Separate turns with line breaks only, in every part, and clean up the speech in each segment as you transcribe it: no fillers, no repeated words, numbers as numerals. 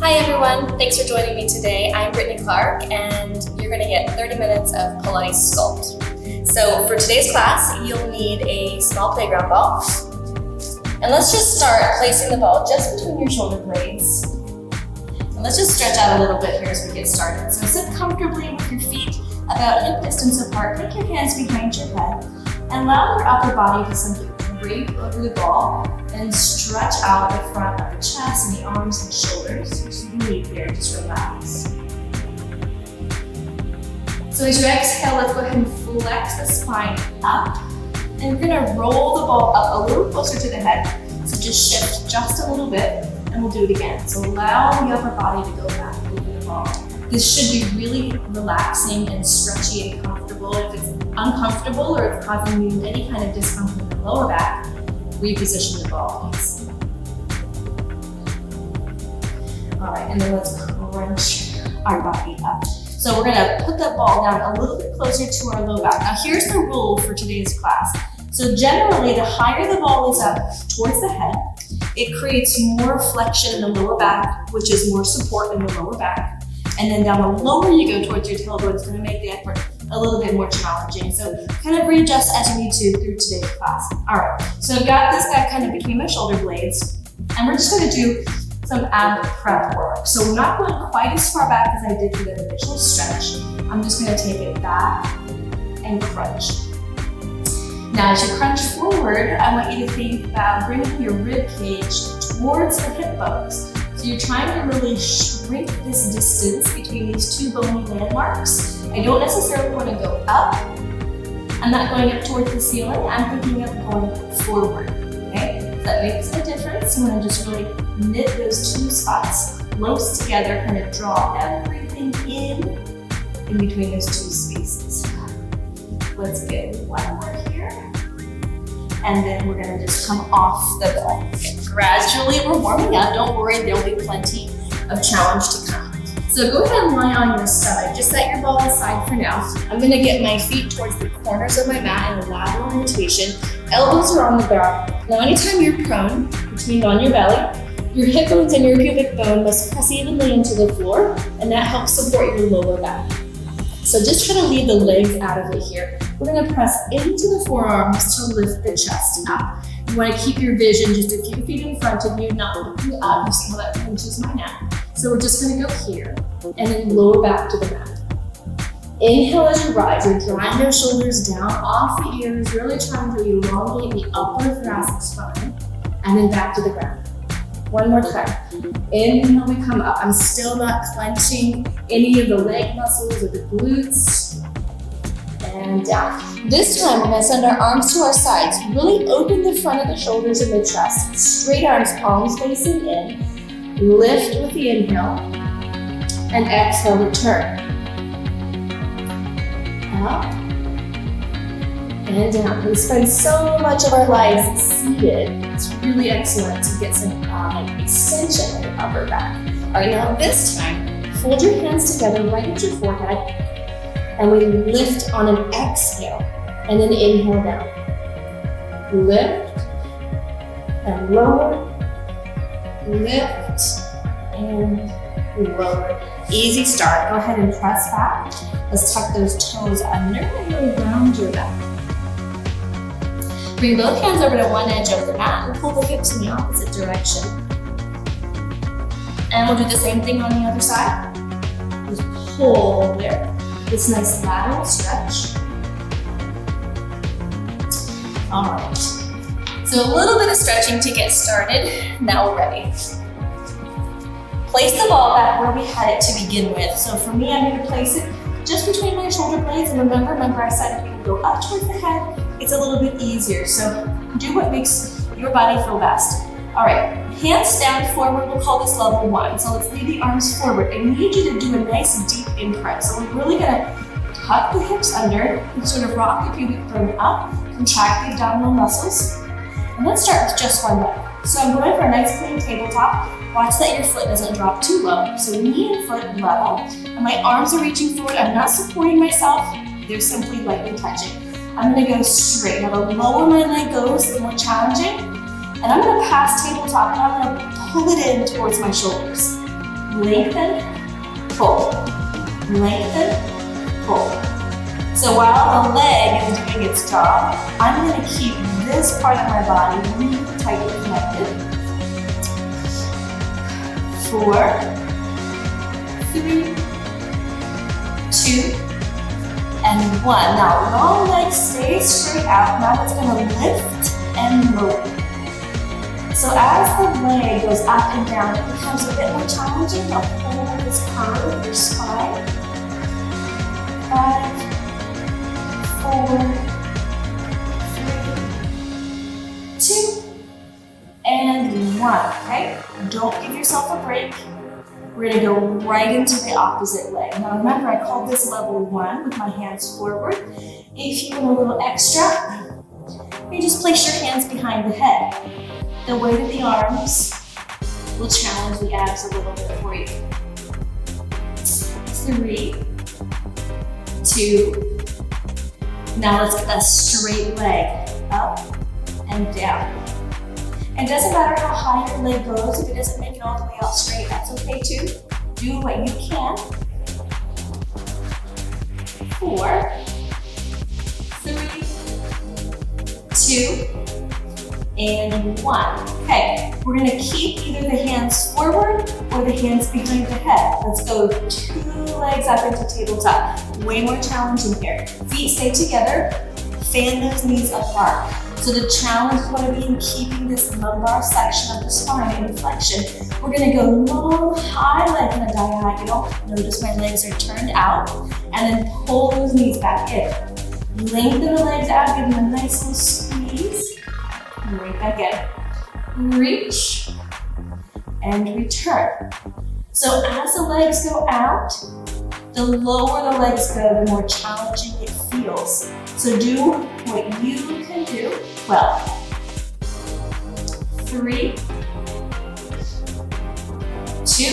Hi everyone, thanks for joining me today. I'm Brittany Clark and you're going to get 30 minutes of Pilates Sculpt. So for today's class, you'll need a small playground ball. And let's just start placing the ball just between your shoulder blades. And let's just stretch out a little bit here as we get started. So sit comfortably with your feet about hip distance apart. Take your hands behind your head and allow your upper body to simply drape over the ball and stretch out the front of the chest and the arms and shoulders. Just breathe here, just relax. So as you exhale, let's go ahead and flex the spine up. And we're gonna roll the ball up a little closer to the head. So just shift just a little bit and we'll do it again. So allow the upper body to go back over the ball. This should be really relaxing and stretchy and comfortable. If it's uncomfortable or it's causing you any kind of discomfort in the lower back, reposition the ball, please. All right, and then let's crunch our body up. So we're gonna put the ball down a little bit closer to our low back. Now here's the rule for today's class. So generally, the higher the ball is up towards the head, it creates more flexion in the lower back, which is more support in the lower back. And then down the lower you go towards your tailbone, it's gonna make the effort a little bit more challenging. So kind of readjust as you need to through today's class. All right, so I've got this guy kind of between my shoulder blades, and we're just gonna do some ab prep work. So we're not going quite as far back as I did for the initial stretch. I'm just gonna take it back and crunch. Now as you crunch forward, I want you to think about bringing your rib cage towards the hip bones. So you're trying to really shrink this distance between these two bony landmarks. I don't necessarily want to go up. I'm not going up towards the ceiling. I'm thinking of going forward, okay? So that makes a difference. You want to just really knit those two spots close together, kind of draw everything in between those two spaces. Let's get one more here. And then we're gonna just come off the ball. Okay. Gradually, we're warming up. Don't worry, there'll be plenty of challenge to come. So go ahead and lie on your stomach. Just set your ball aside for now. I'm gonna get my feet towards the corners of my mat in a lateral rotation. Elbows are on the ground. Now, anytime you're prone, which means on your belly, your hip bones and your pubic bone must press evenly into the floor, and that helps support your lower back. So just try to leave the legs out of it here. We're gonna press into the forearms to lift the chest up. You wanna keep your vision just a few feet in front of you, not looking up. You see how that pinches my neck. So we're just gonna go here and then lower back to the mat. Inhale as you rise, you're drawing those shoulders down off the ears, really trying to elongate the upper thoracic spine, and then back to the ground. One more time. Inhale, we come up. I'm still not clenching any of the leg muscles or the glutes. And down. This time, we're gonna send our arms to our sides. Really open the front of the shoulders and the chest. Straight arms, palms facing in. Lift with the inhale. And exhale, return. Up. And down. We spend so much of our lives seated. It's really excellent to get some extension in the upper back. All right, now this time, fold your hands together right at your forehead, and we lift on an exhale, and then inhale down. Lift and lower, lift and lower. Easy start. Go ahead and press back. Let's tuck those toes under and really round your back. Bring both hands over to one edge of the mat and pull the hips in the opposite direction. And we'll do the same thing on the other side. Just pull there. This nice lateral stretch. All right. So a little bit of stretching to get started. Now we're ready. Place the ball back where we had it to begin with. So for me, I'm going to place it just between my shoulder blades. And remember I said if you can go up towards the head, it's a little bit easier. So do what makes your body feel best. All right, hands down forward, we'll call this level 1. So let's lead the arms forward. I need you to do a nice deep imprint. So we're really gonna tuck the hips under and sort of rock the pubic bone up, contract the abdominal muscles. And let's start with just one leg. So I'm going for a nice clean tabletop. Watch that your foot doesn't drop too low. So knee and foot level. And my arms are reaching forward. I'm not supporting myself. They're simply lightly touching. I'm gonna go straight. Now the lower my leg goes, the more challenging. And I'm gonna pass tabletop and I'm gonna pull it in towards my shoulders. lengthen, pull, lengthen, pull. So while the leg is doing its job, I'm going to keep this part of my body really tightly connected. 4, 3, 2, and 1. Now, long leg stays straight out. Now it's going to lift and lower. So as the leg goes up and down, it becomes a bit more challenging to hold this curve of your spine. 5, 4, 3, 2, and 1. Okay? Don't give yourself a break. We're going to go right into the opposite leg. Now remember, I called this level 1 with my hands forward. If you want a little extra, you just place your hands behind the head. The weight of the arms will challenge the abs a little bit for you. 3, 2. Now let's get that straight leg up and down. And it doesn't matter how high your leg goes, if it doesn't make it all the way out straight, that's okay too. Do what you can. 4, 3, 2, and 1. Okay, we're going to keep either the hands forward or the hands behind the head. Let's go 2 legs up into tabletop. Way more challenging here. Feet stay together. Fan those knees apart. So the challenge is going to be in keeping this lumbar section of the spine in flexion. We're going to go long, high leg in a diagonal. Notice my legs are turned out. And then pull those knees back in. Lengthen the legs out, give them a nice little squeeze. Right back in. Reach and return. So as the legs go out, the lower the legs go, the more challenging it feels. So do what you can do well. 3, 2,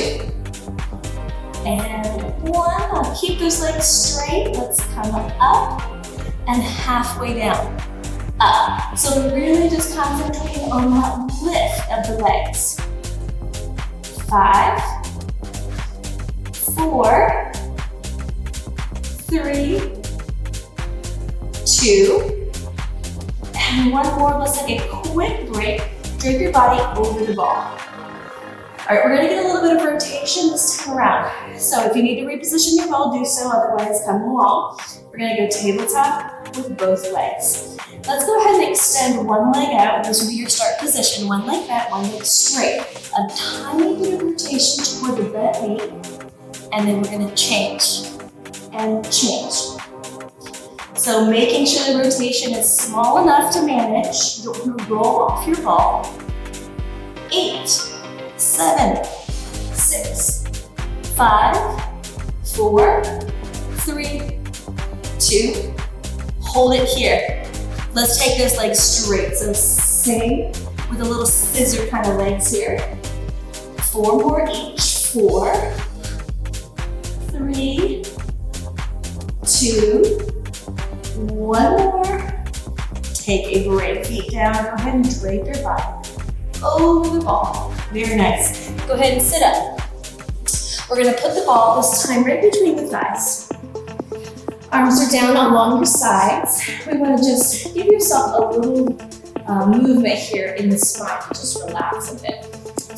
and 1. Now keep those legs straight. Let's come up and halfway down. Up. So really just concentrating on that lift of the legs. 5, 4, 3, 2, and 1 more. Let's take a quick break. Drape your body over the ball. All right, we're gonna get a little bit of rotation this time around. So if you need to reposition your ball, do so, otherwise come along. We're gonna go tabletop with both legs. Let's go ahead and extend one leg out. This will be your start position. One leg back, one leg straight. A tiny bit of rotation toward the bent knee. And then we're gonna change and change. So making sure the rotation is small enough to manage. You don't want to roll off your ball. 8, 7, 6, 5, 4, 3, 2. Hold it here. Let's take those legs straight. So same with a little scissor kind of legs here. 4 more each. 4, 3, 2, 1 more. Take a break. Feet down. Go ahead and drape your body over the ball. Very nice. Go ahead and sit up. We're going to put the ball this time right between the thighs. Arms are down along your sides. We want to just give yourself a little movement here in the spine. Just relax a bit.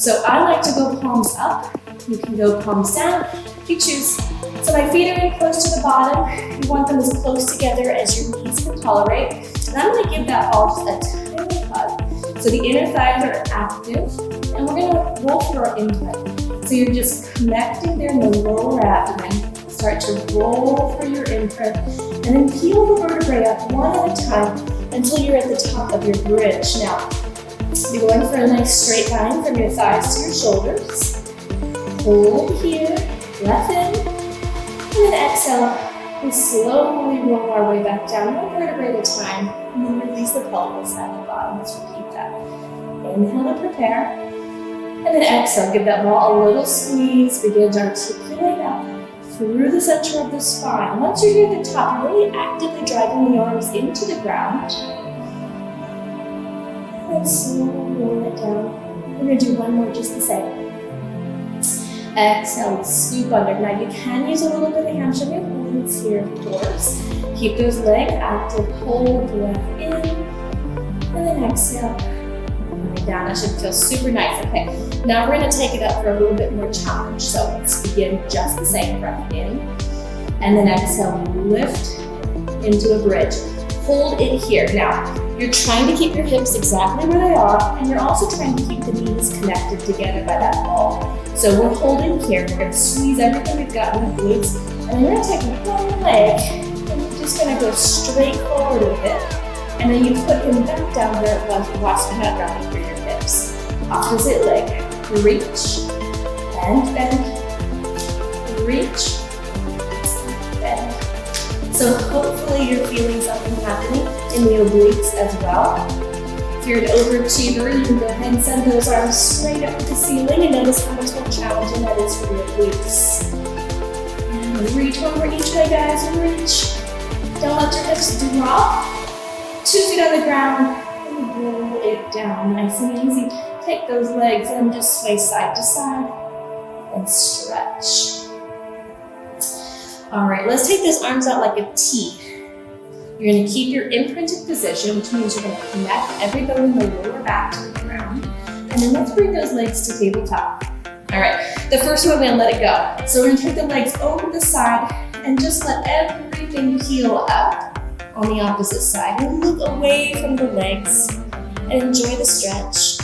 So I like to go palms up. You can go palms down if you choose. So my feet are in close to the bottom. You want them as close together as your knees can tolerate. And I'm going to give that ball just a tiny hug. So the inner thighs are active. And we're going to roll through our imprint. So you're just connecting there in the lower abdomen. Start to roll through your imprint and then peel the vertebrae up one at a time until you're at the top of your bridge. Now, you're going for a nice straight line from your thighs to your shoulders. Hold here, breath in, and then exhale. We slowly roll our way back down, one vertebrae at a time, and then release the pelvis at the bottom. Let's repeat that. Inhale to prepare, and then exhale. Give that ball a little squeeze. Begin to articulate up through the center of the spine. Once you're here at the top, you're really actively driving the arms into the ground. And slowly roll it down. We're going to do one more just the same. Exhale, scoop under. Now you can use a little bit of hamstring movements here, of course. Keep those legs active, hold the breath in, and then exhale. Coming down, that should feel super nice. Okay, now we're gonna take it up for a little bit more challenge. So let's begin just the same, breath in, and then exhale, lift into a bridge. Hold it here. Now, you're trying to keep your hips exactly where they are, and you're also trying to keep the knees connected together by that ball. So we're holding here. We're gonna squeeze everything we've got in the glutes, and we're gonna take one leg, and we're just gonna go straight forward with it. And then you put him back down where it was, watch the head rounding through your hips. Opposite leg, reach, and bend, reach, bend. So hopefully you're feeling something happening in the obliques as well. If you're an overachiever, you can go ahead and send those arms straight up to the ceiling and notice how much more challenging that is for your obliques. And reach one more each way, guys, reach. Don't let your hips drop. 2 feet on the ground, and roll it down nice and easy. Take those legs and just sway side to side and stretch. All right, let's take those arms out like a T. You're gonna keep your imprinted position, which means you're gonna connect every bone in the lower back to the ground. And then let's bring those legs to tabletop. All right, the first one, we're gonna let it go. So we're gonna take the legs over the side and just let everything peel up on the opposite side. And look away from the legs and enjoy the stretch.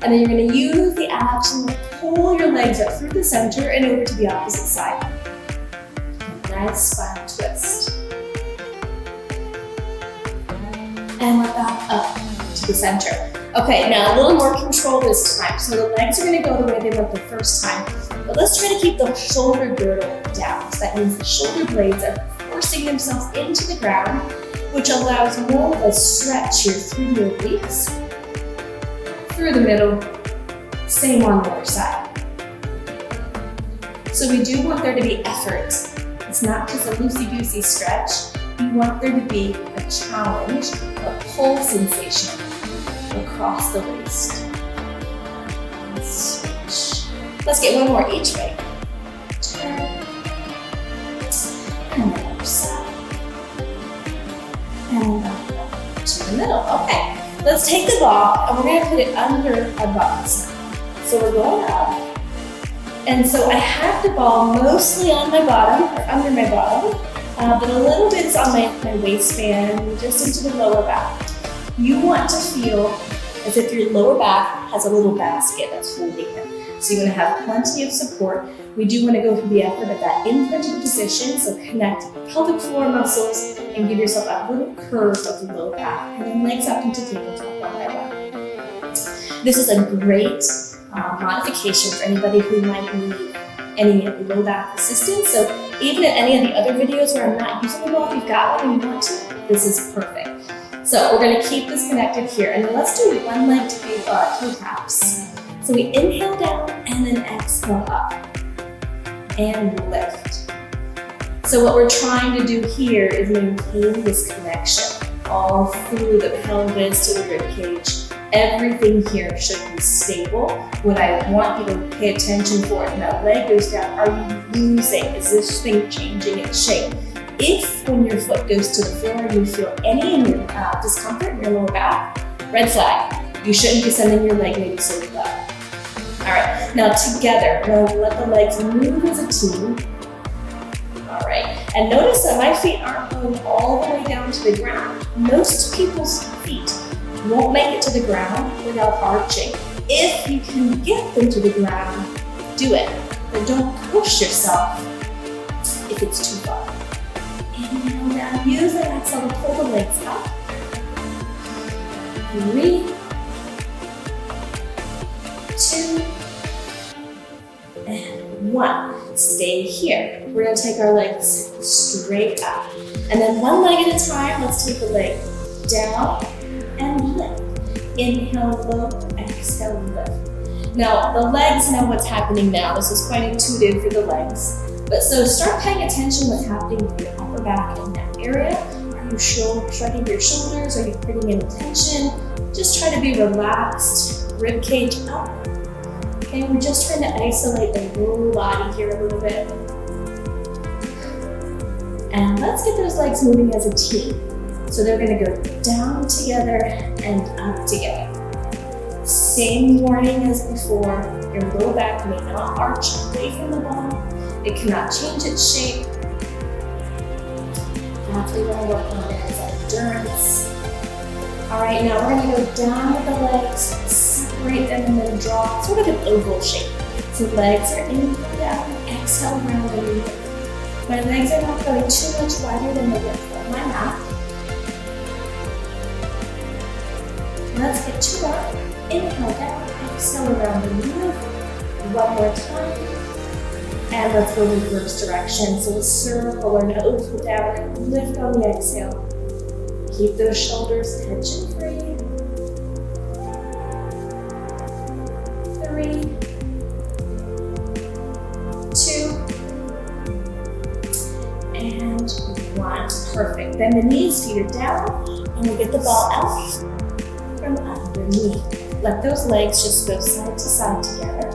And then you're gonna use the abs and pull your legs up through the center and over to the opposite side. Nice spine twist. And we're back up to the center. Okay, now a little more control this time. So the legs are gonna go the way they went the first time. But let's try to keep the shoulder girdle down. So that means the shoulder blades are forcing themselves into the ground, which allows more of a stretch here through the obliques, through the middle, same on the other side. So we do want there to be effort. It's not just a loosey-goosey stretch. We want there to be a challenge, a pull sensation across the waist. And switch. Let's get one more each way. Turn. And the other side. And back up to the middle. Okay, let's take the ball and we're gonna put it under our buttons. So we're going up. And so I have the ball mostly on my bottom, or under my bottom, but a little bit is on my waistband, just into the lower back. You want to feel as if your lower back has a little basket that's holding it. So you're gonna have plenty of support. We do wanna go through the effort of that imprinted position, so connect pelvic floor muscles and give yourself a little curve of the low back, and then legs up into tabletop one by one. This is a great modification for anybody who might need any low back assistance. So even in any of the other videos where I'm not using the ball, if you've got one and you want to, this is perfect. So we're gonna keep this connected here, and then let's do one leg to toe taps. So we inhale down and then exhale up and lift. So what we're trying to do here is maintain this connection all through the pelvis to the rib cage. Everything here should be stable. What I want you to pay attention for when that leg goes down, are you losing? Is this thing changing its shape? If when your foot goes to the floor, you feel any in your discomfort in your lower back, red flag. You shouldn't be sending your leg maybe so low. All right, now together, we're gonna let the legs move as a team. All right, and notice that my feet aren't going all the way down to the ground. Most people's feet won't make it to the ground without arching. If you can get them to the ground, do it. But don't push yourself if it's too far. Inhale down, use that exhale to pull the legs up. 3, 2, and 1. Stay here. We're gonna take our legs straight up. And then one leg at a time, let's take the leg down and lift. Inhale, low, exhale, lift. Now, the legs know what's happening now. This is quite intuitive for the legs. But so start paying attention to what's happening with your upper back in that area. Are you shrugging your shoulders? Are you putting in tension? Just try to be relaxed. Rib cage up Okay, we're just trying to isolate the lower body here a little bit. And let's get those legs moving as a team. So they're gonna go down together and up together. Same warning as before, your low back may not arch away from the ball. It cannot change its shape. That's what we want to work on is endurance. All right, now we're gonna go down with the legs, separate them and then draw sort of an oval shape. So legs are in and down, exhale, round underneath. My legs are not going too much wider than the width of my mat. Let's get to that. Inhale down, exhale around the knee. One more time. And let's go in reverse direction. So a circle or an oval down and lift on the exhale. Keep those shoulders tension free. 3, 2, and 1. Perfect. Bend the knees, feet are down, and we'll get the ball out from underneath. Let those legs just go side to side together.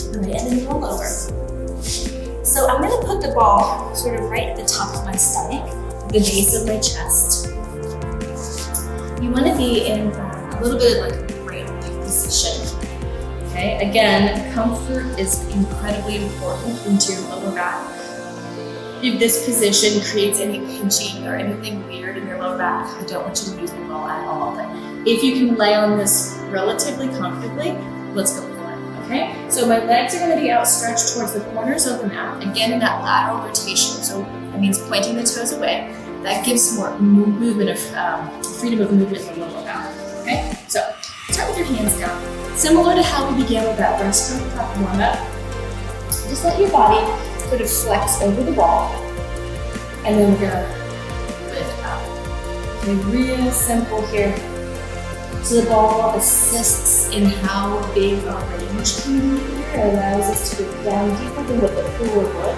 All right, and then roll over. So I'm going to put the ball sort of right at the top of my stomach, the base of my chest. You want to be in a little bit of like a cradle-like position. Okay, again, comfort is incredibly important into your lower back. If this position creates any pinching or anything weird in your lower back, I don't want you to use the ball at all. But if you can lay on this relatively comfortably, let's go for it, okay? So my legs are gonna be outstretched towards the corners of the mat, again in that lateral rotation. So that means pointing the toes away. That gives more movement of, freedom of movement in the lower back, okay? So start with your hands down. Similar to how we began with that breaststroke prep warm-up, just let your body sort of flex over the ball, and then we're gonna lift up. Okay, real simple here. So the ball assists in how big our range can be here. It allows us to go down deeper than what the floor would,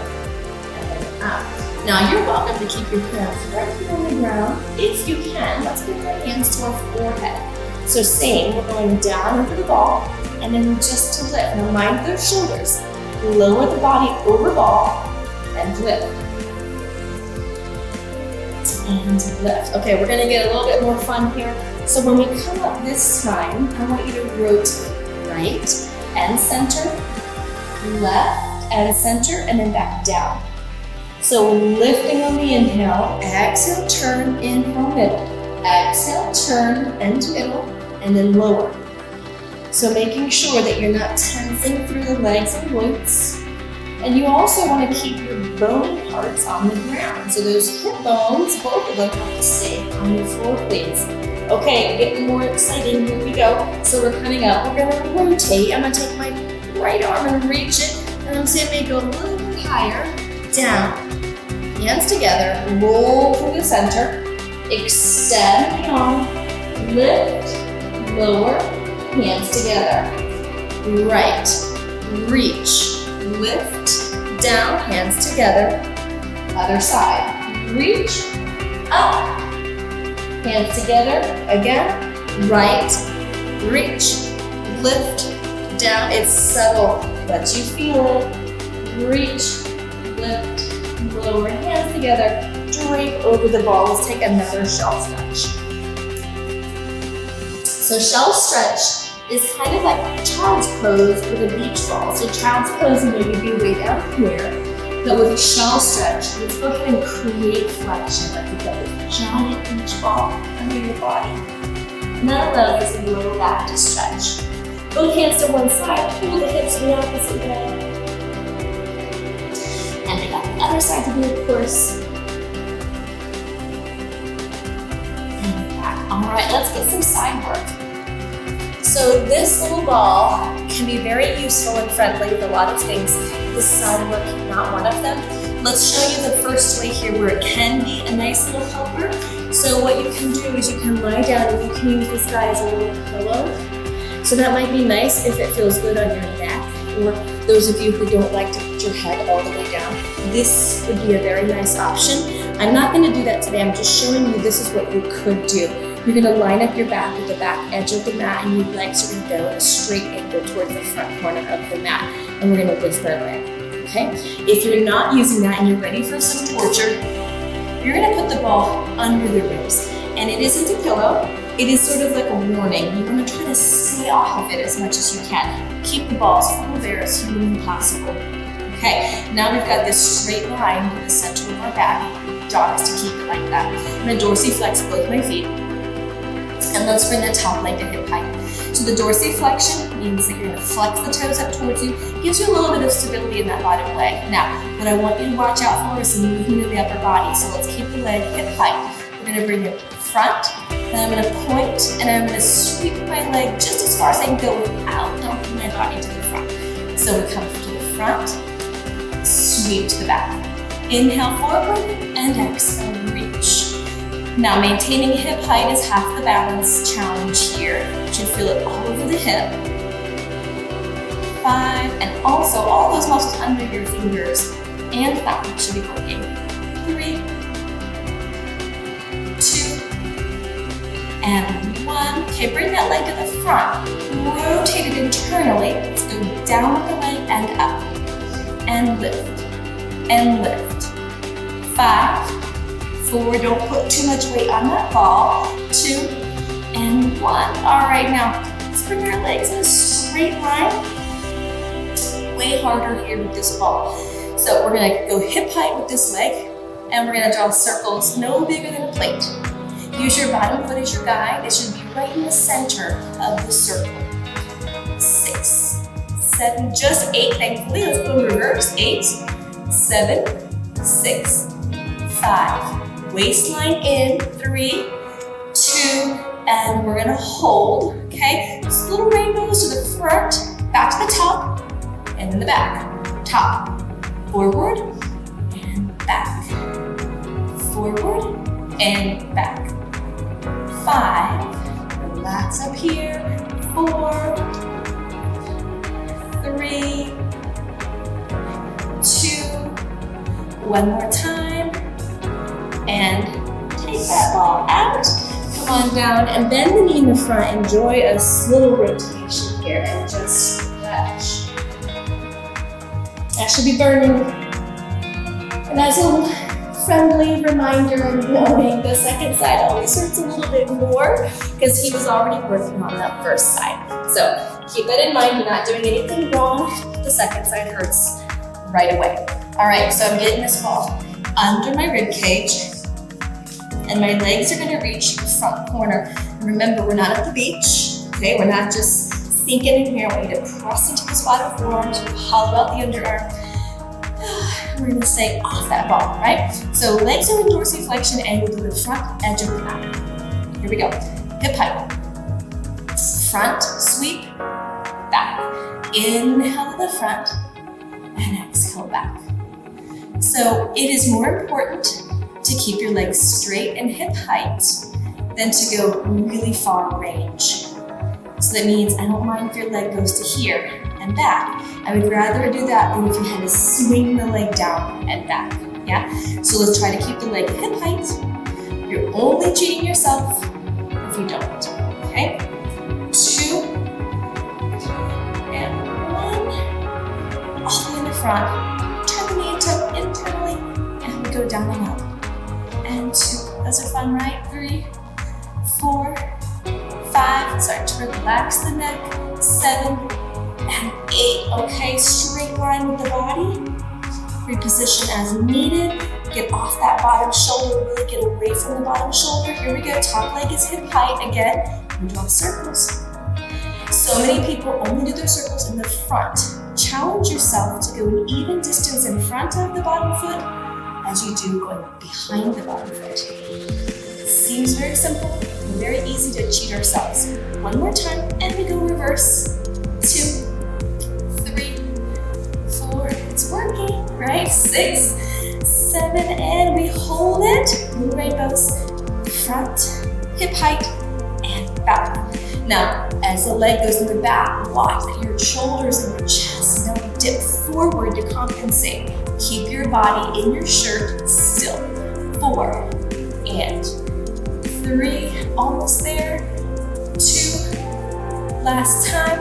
and then up. Now you're welcome to keep your hands right here on the ground. If you can, let's bring our hands to our forehead. So same, we're going down over the ball, and then just to lift. Now mind those shoulders. Lower the body over ball and lift. And lift. Okay, we're gonna get a little bit more fun here. So when we come up this time, I want you to rotate right and center, left and center, and then back down. So lifting on the inhale, exhale, turn, inhale, middle. Exhale, turn, and middle, and then lower. So making sure that you're not tensing through the legs and glutes. And you also want to keep your bony parts on the ground. So those hip bones, both of them have to stay on the floor, please. Okay, getting more exciting, here we go. So we're coming up, we're gonna rotate. I'm gonna take my right arm and reach it, and I'm saying maybe go a little bit higher, down. Hands together, roll through the center, extend the arm, lift, lower, hands together. Right, reach, lift, down, hands together. Other side, reach, up, hands together. Again, right, reach, lift, down. It's subtle, but you feel it. Reach, lift, lower, hands together. Drape over the ball. Let's take another shell stretch. So shell stretch is kind of like child's pose with a beach ball. So child's pose may be way down here, but with a shell stretch, let's go ahead and create flexion. Let's get this giant beach ball under your body. And that allows us in the lower back to stretch. Both hands to one side, pull the hips the opposite way. And we got the other side to do, of course. And back. All right, let's get some side work. So this little ball can be very useful and friendly with a lot of things. This side work is not one of them. Let's show you the first way here where it can be a nice little helper. So what you can do is you can lie down and you can use this guy as a little pillow. So that might be nice if it feels good on your neck, or those of you who don't like to put your head all the way down. This would be a very nice option. I'm not going to do that today. I'm just showing you this is what you could do. You're gonna line up your back with the back edge of the mat, and your legs are gonna go at a straight angle towards the front corner of the mat, and we're gonna lift our leg, okay? If you're not using that and you're ready for some torture, you're gonna put the ball under the ribs, and it isn't a pillow, it is sort of like a warning. You wanna try to stay off of it as much as you can. Keep the ball as full of air as humanly possible. Okay, now we've got this straight line in the center of our back. Job is to keep it like that. I'm gonna dorsiflex both my feet. And let's bring the top leg to hip height. So the dorsiflexion means that you're gonna flex the toes up towards you, gives you a little bit of stability in that bottom leg. Now, what I want you to watch out for is the movement of the upper body. So let's keep the leg hip height. We're gonna bring it front, and I'm gonna point, and I'm gonna sweep my leg just as far as I can go without dumping my body to the front. So we come to the front, sweep to the back. Inhale forward, and exhale, reach. Now, maintaining hip height is half the balance challenge here. You should feel it all over the hip. 5, and also all those muscles under your fingers and thumb should be working. 3, 2, and 1. Okay, bring that leg to the front. Rotate it internally. Let's go down with the leg and up. And lift. And lift. 5, 4, don't put too much weight on that ball. 2, and 1. All right, now let's bring our legs in a straight line. Way harder here with this ball. So we're gonna go hip height with this leg, and we're gonna draw circles no bigger than a plate. Use your bottom foot as your guide. It should be right in the center of the circle. 6, 7, just 8, thankfully. Let's go in reverse. 8, 7, 6, 5. Waistline in, 3, 2, and we're gonna hold, okay? Just little rainbows to the front, back to the top, and then the back. Top, forward, and back. Forward, and back. 5, relax up here. 4, 3, 2, one more time. And take that ball out. Come on down and bend the knee in the front. Enjoy a little rotation here and just stretch. That should be burning. And as a friendly reminder and warning, the second side always hurts a little bit more because he was already working on that first side. So keep that in mind. You're not doing anything wrong. The second side hurts right away. All right, so I'm getting this ball under my rib cage, and my legs are gonna reach the front corner. And remember, we're not at the beach, okay? We're not just sinking in here. We need to press into the spot of forearms, hollow out the underarm. We're gonna stay off that ball, right? So legs are in dorsiflexion, angled to the front edge of the mat. Here we go. Hip height. Front, sweep, back. Inhale to the front, and exhale back. So it is more important to keep your legs straight and hip height than to go really far range. So that means I don't mind if your leg goes to here and back. I would rather do that than if you had to swing the leg down and back, yeah? So let's try to keep the leg hip height. You're only cheating yourself if you don't, okay? 2, and 1. All the way in the front. Turn the knee to internally, and we go down and up. And 2, those are fun, right? 3, 4, 5, start to relax the neck. 7, and 8, okay? Straight line with the body. Reposition as needed. Get off that bottom shoulder, really get away from the bottom shoulder. Here we go, top leg is hip height again. We draw circles. So many people only do their circles in the front. Challenge yourself to go an even distance in front of the bottom foot as you do going behind the bottom foot. Seems very simple and very easy to cheat ourselves. One more time, and we go reverse. 2, 3, 4, it's working, right? 6, 7, and we hold it. Blue rainbows, front, hip height, and back. Now, as the leg goes in the back, watch that your shoulders and your chest don't dip forward to compensate. Keep your body in your shirt still. 4, and 3, almost there. 2, last time.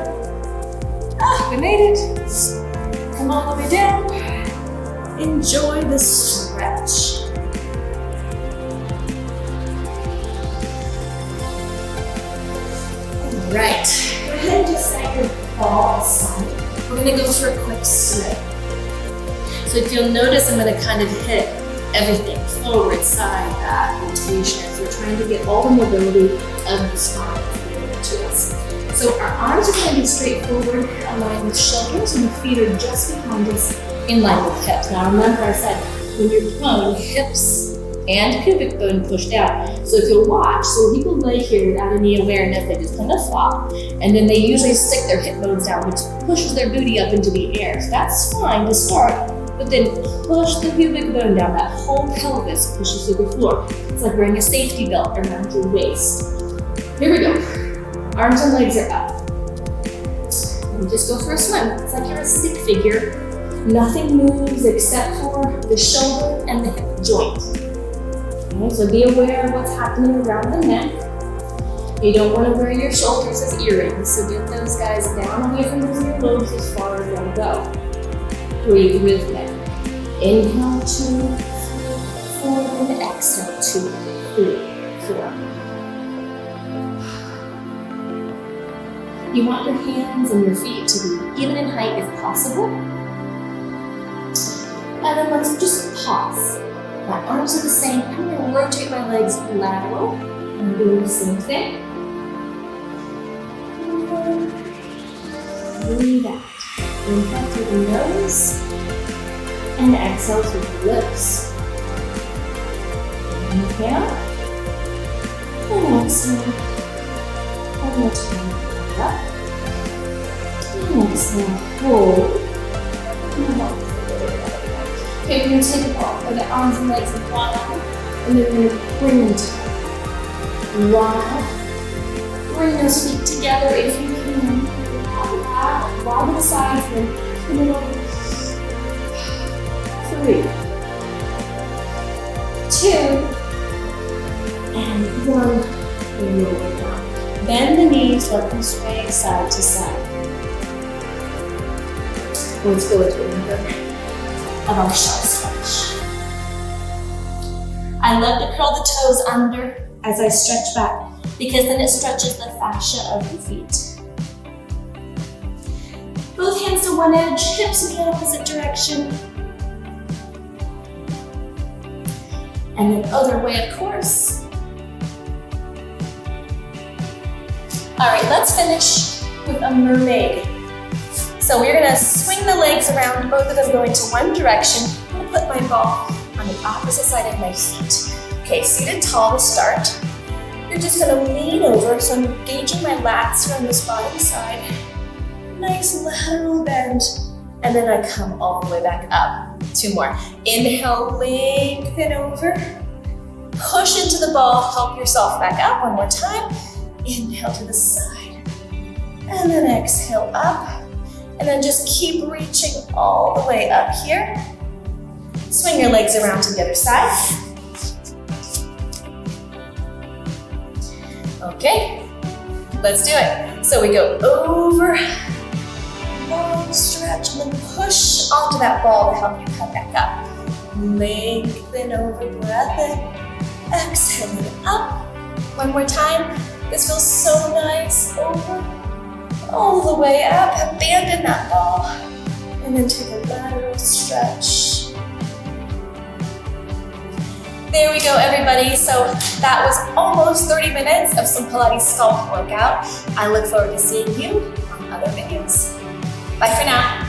We made it. Come all the way down. Enjoy the stretch. Right, go ahead and just set your ball aside. We're gonna go for a quick swim. So if you'll notice, I'm gonna kind of hit everything, forward, side, back, rotation. So we're trying to get all the mobility of the spine to us. So our arms are gonna be straight forward, aligned with shoulders, and the feet are just behind us, in line with hips. Now remember I said, when you're prone, hips and pubic bone pushed out. So if you'll watch, so people lay here without any awareness, they just kind of flop, and then they usually stick their hip bones down, which pushes their booty up into the air. So that's fine to start, but then push the pubic bone down. That whole pelvis pushes to the floor. It's like wearing a safety belt around your waist. Here we go. Arms and legs are up. And just go for a swim. It's like you're a stick figure. Nothing moves except for the shoulder and the hip joint. Okay, so be aware of what's happening around the neck. You don't want to wear your shoulders as earrings, so get those guys down away from those earlobes as far as they'll go. Breathe rhythmic. Inhale, 2, 3, 4, and exhale, 2, 3, 4. You want your hands and your feet to be even in height if possible. And then let's just pause. My arms are the same. I'm going to rotate my legs lateral. I'm doing the same thing. Breathe out. Inhale through the nose. And exhale through the lips. Inhale. And exhale. One more time. Up. And exhale. Hold. Okay, we're going to take a ball for the arms and legs and wide, and then we're going to bring them together. Wide. Bring those feet together if you can. Wide to the sides, then come it over. 3, 2, and 1. And roll it down. Bend the knees, let them sway side to side. Let's go into another of our shelf stretch. I love to curl the toes under as I stretch back because then it stretches the fascia of the feet. Both hands to one edge, hips in the opposite direction. And the other way, of course. All right, let's finish with a mermaid. So we're gonna swing the legs around, both of them going to one direction. I'm gonna put my ball on the opposite side of my feet. Okay, seated tall to start. You're just gonna lean over, so I'm engaging my lats here on this bottom side. Nice lateral bend, and then I come all the way back up. 2 more. Inhale, lengthen over. Push into the ball, help yourself back up. 1 more time. Inhale to the side, and then exhale up. And then just keep reaching all the way up here. Swing your legs around to the other side. Okay, let's do it. So we go over, long stretch, and then push onto that ball to help you come back up. Lengthen over, breath in, exhale it up. 1 more time. This feels so nice. Over, all the way up, abandon that ball, and then take a lateral stretch. There we go, everybody. So that was almost 30 minutes of some Pilates Sculpt workout. I look forward to seeing you on other videos. Bye for now.